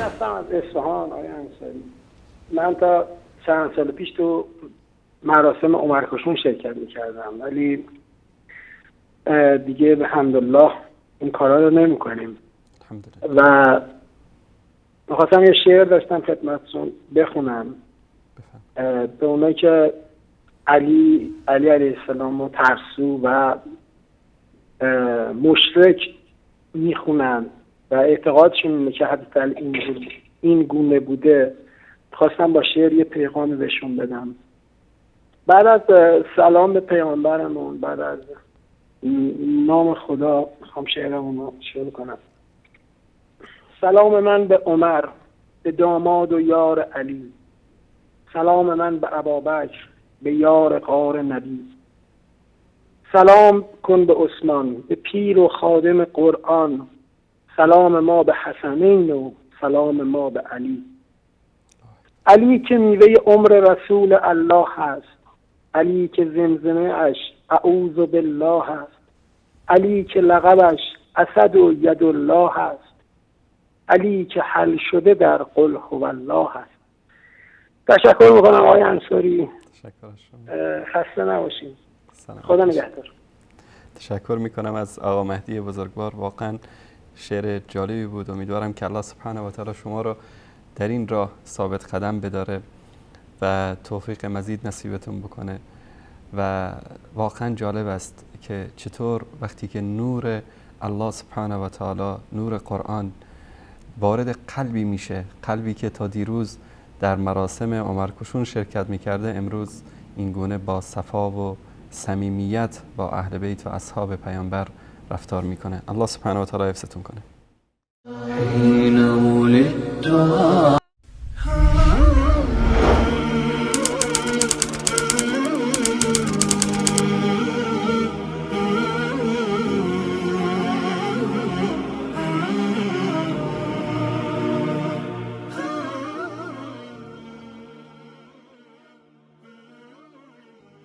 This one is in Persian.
هستم از اصفهان. آقای انصاری، من تا چند سال پیش تو مراسم عمر کشون شرکت میکردم، ولی دیگه به الحمدلله این کارا رو نمی کنیم و میخواستم یه شعر داشتم خدمتتون بخونم به اونایی که علی علیه السلام و ترسو و مشرک میخونن و اعتقادشون اینه که حضرت علی این گونه بوده. خواستم با شعر یه پیغامی بهشون بدم. بعد از سلام به پیامبرمون، بعد از نام خدا میخوام شعرمون رو شروع کنم. سلام من به عمر، به داماد و یار علی. سلام من به ابابکر، به یار غار نبی. سلام کن به عثمان، به پیر و خادم قرآن. سلام ما به حسنین و سلام ما به علی. علی که میوه عمر رسول الله هست، علی که زمزمه اش اعوذ بالله هست، علی که لقبش اسد و ید الله هست، علی که حل شده در قل هو الله هست. تشکر میکنم آقای انصاری. خسته نباشید. خدا نگهدار. تشکر میکنم از آقا مهدی بزرگوار. واقعا شعر جالبی بود. امیدوارم که الله سبحانه و تعالی شما رو در این راه ثابت قدم بداره و توفیق مزید نصیبتون بکنه. و واقعا جالب است که چطور وقتی که نور الله سبحانه و تعالی، نور قرآن وارد قلبی میشه، قلبی که تا دیروز در مراسم عمر کشون شرکت میکرده، امروز این گونه با صفا و صمیمیت با اهل بیت و اصحاب پیامبر رفتار میکنه. الله سبحانه و تعالی حفظتون کنه.